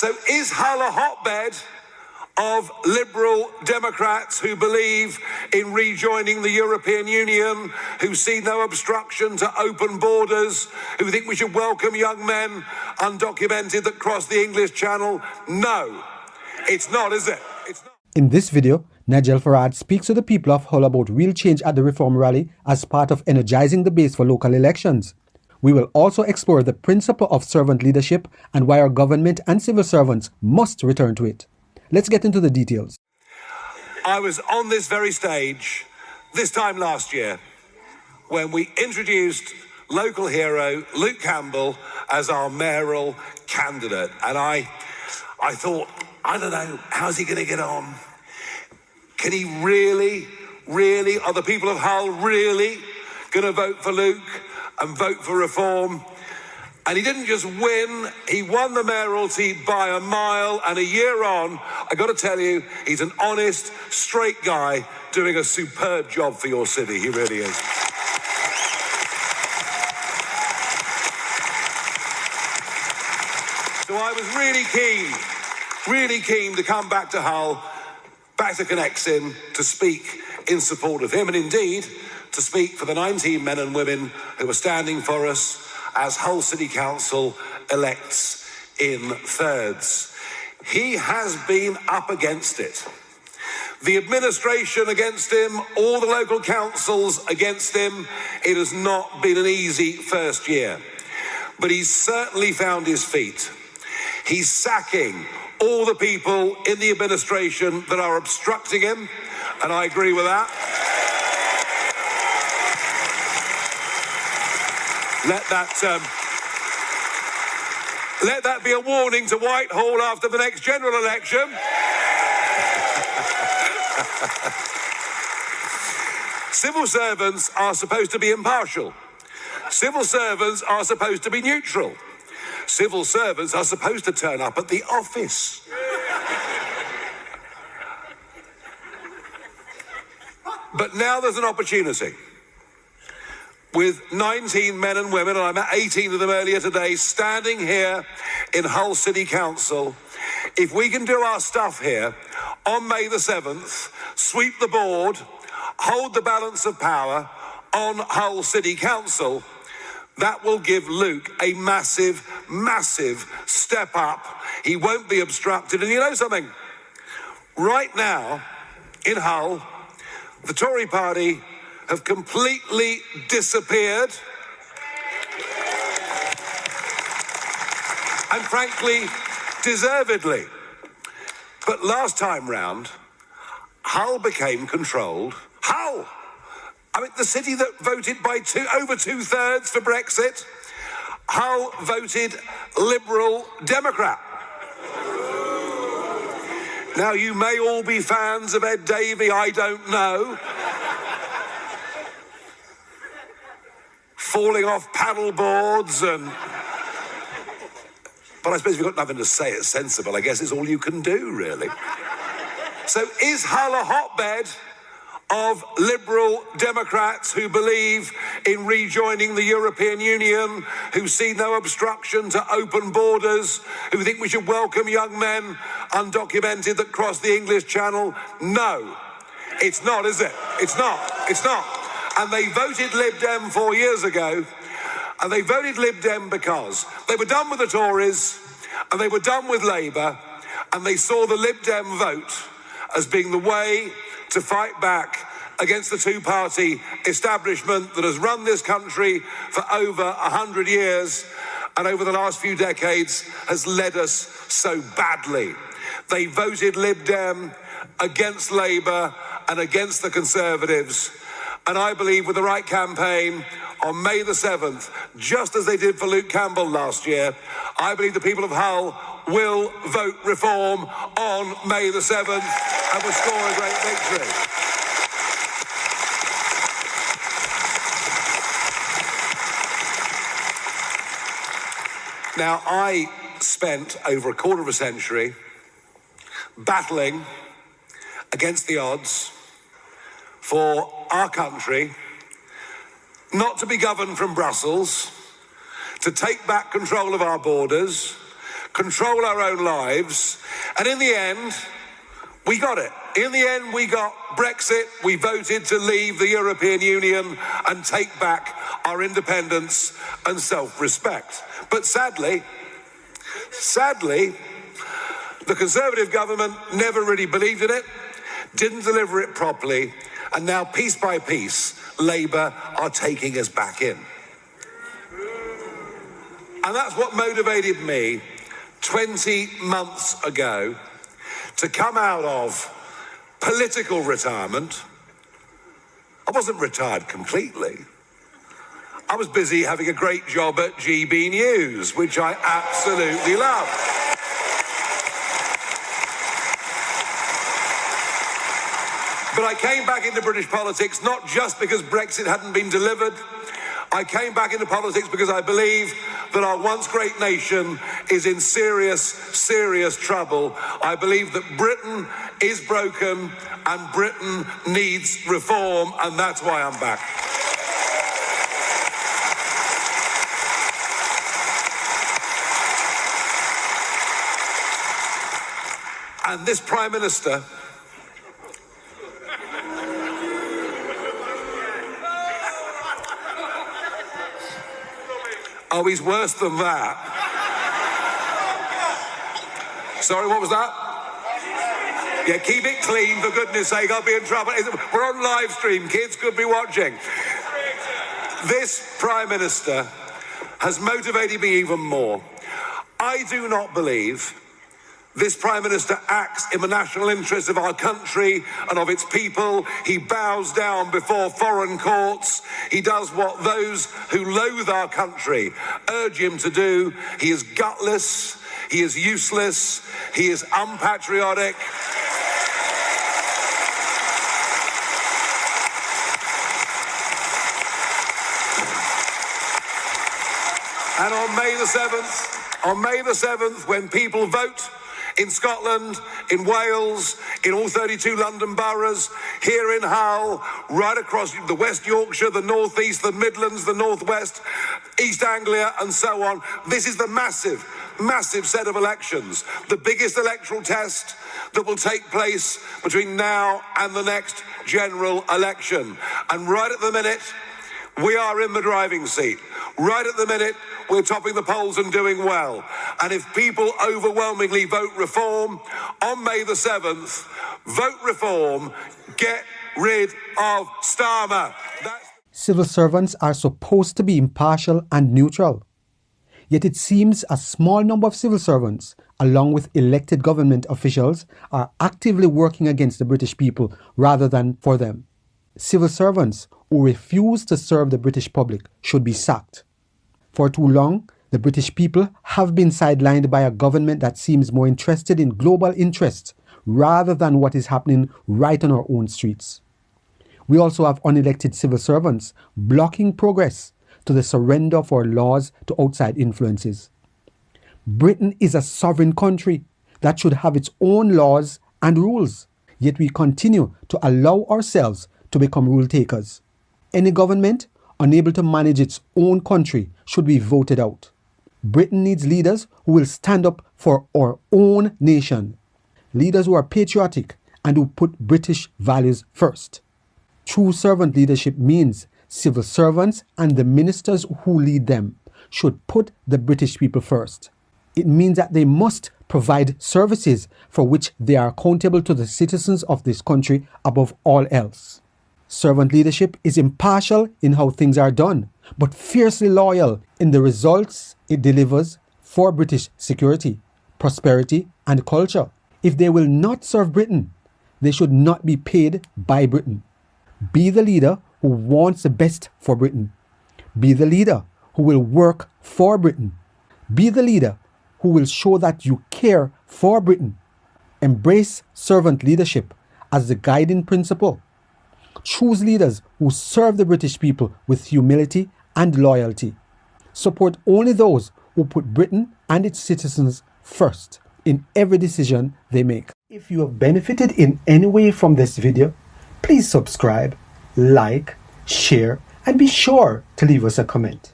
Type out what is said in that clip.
So is Hull a hotbed of Liberal Democrats who believe in rejoining the European Union, who see no obstruction to open borders, who think we should welcome young men undocumented that cross the English Channel? No, it's not, is it? It's not. In this video, Nigel Farage speaks to the people of Hull about real change at the Reform rally as part of energizing the base for local elections. We will also explore the principle of servant leadership and why our government and civil servants must return to it. Let's get into the details. I was on this very stage this time last year when we introduced local hero Luke Campbell as our mayoral candidate. And I thought, I don't know, how's he going to get on? Can he really, are the people of Hull really going to vote for Luke and vote for reform? And he didn't just win, he won the mayoralty by a mile, and a year on, I got to tell you, he's an honest, straight guy doing a superb job for your city. He really is. So I was really keen to come back to Hull, back to Connexin, to speak in support of him, and indeed, to speak for the 19 men and women who are standing for us as Hull City Council elects in thirds. He has been up against it. The administration against him, all the local councils against him. It has not been an easy first year. But he's certainly found his feet. He's sacking all the people in the administration that are obstructing him, and I agree with that. Let that be a warning to Whitehall after the next general election. Civil servants are supposed to be impartial. Civil servants are supposed to be neutral. Civil servants are supposed to turn up at the office. But now there's an opportunity. With 19 men and women, and I met 18 of them earlier today, standing here in Hull City Council. If we can do our stuff here on May the 7th, sweep the board, hold the balance of power on Hull City Council, that will give Luke a massive step up. He won't be obstructed. And you know something? Right now, in Hull, the Tory party have completely disappeared. And frankly, deservedly. But last time round, Hull became controlled. Hull! I mean, the city that voted by over two-thirds for Brexit, Hull voted Liberal Democrat. Now, you may all be fans of Ed Davey, I don't know. Falling off paddle boards but I suppose if you've got nothing to say, it's sensible. I guess it's all you can do, really. So is Hull a hotbed of Liberal Democrats who believe in rejoining the European Union, who see no obstruction to open borders, who think we should welcome young men undocumented that cross the English Channel? No, it's not, is it? It's not. And they voted Lib Dem 4 years ago, and they voted Lib Dem because they were done with the Tories, and they were done with Labour, and they saw the Lib Dem vote as being the way to fight back against the two-party establishment that has run this country for over 100 years, and over the last few decades has led us so badly. They voted Lib Dem against Labour and against the Conservatives. And I believe with the right campaign on May the 7th, just as they did for Luke Campbell last year, I believe the people of Hull will vote reform on May the 7th and will score a great victory. Now, I spent over a quarter of a century battling against the odds for our country not to be governed from Brussels, to take back control of our borders, control our own lives, and in the end, we got it. In the end, we got Brexit. We voted to leave the European Union and take back our independence and self-respect. But sadly, the Conservative government never really believed in it, didn't deliver it properly, and now, piece by piece, Labour are taking us back in. And that's what motivated me 20 months ago to come out of political retirement. I wasn't retired completely. I was busy having a great job at GB News, which I absolutely love. But I came back into British politics not just because Brexit hadn't been delivered. I came back into politics because I believe that our once great nation is in serious, serious trouble. I believe that Britain is broken and Britain needs reform, and that's why I'm back. And this Prime Minister oh, he's worse than that. Sorry, what was that? Yeah, keep it clean, for goodness sake, I'll be in trouble. We're on live stream, kids could be watching. This Prime Minister has motivated me even more. I do not believe this Prime Minister acts in the national interest of our country and of its people. He bows down before foreign courts. He does what those who loathe our country urge him to do. He is gutless. He is useless. He is unpatriotic. And on May the 7th, when people vote in Scotland, in Wales, in all 32 London boroughs, here in Hull, right across the West Yorkshire, the North East, the Midlands, the North West, East Anglia, and so on. This is the massive, massive set of elections, the biggest electoral test that will take place between now and the next general election. And right at the minute, we are in the driving seat. Right at the minute, we're topping the polls and doing well. And if people overwhelmingly vote reform on May the 7th, vote reform, get rid of Starmer. Civil servants are supposed to be impartial and neutral. Yet it seems a small number of civil servants, along with elected government officials, are actively working against the British people rather than for them. Civil servants who refuse to serve the British public should be sacked. For too long, the British people have been sidelined by a government that seems more interested in global interests rather than what is happening right on our own streets. We also have unelected civil servants blocking progress to the surrender of our laws to outside influences. Britain is a sovereign country that should have its own laws and rules, yet we continue to allow ourselves to become rule takers. Any government unable to manage its own country should be voted out. Britain needs leaders who will stand up for our own nation. Leaders who are patriotic and who put British values first. True servant leadership means civil servants and the ministers who lead them should put the British people first. It means that they must provide services for which they are accountable to the citizens of this country above all else. Servant leadership is impartial in how things are done, but fiercely loyal in the results it delivers for British security, prosperity, and culture. If they will not serve Britain, they should not be paid by Britain. Be the leader who wants the best for Britain. Be the leader who will work for Britain. Be the leader who will show that you care for Britain. Embrace servant leadership as the guiding principle. Choose leaders who serve the British people with humility and loyalty. Support only those who put Britain and its citizens first in every decision they make. If you have benefited in any way from this video, please subscribe, like, share, and be sure to leave us a comment.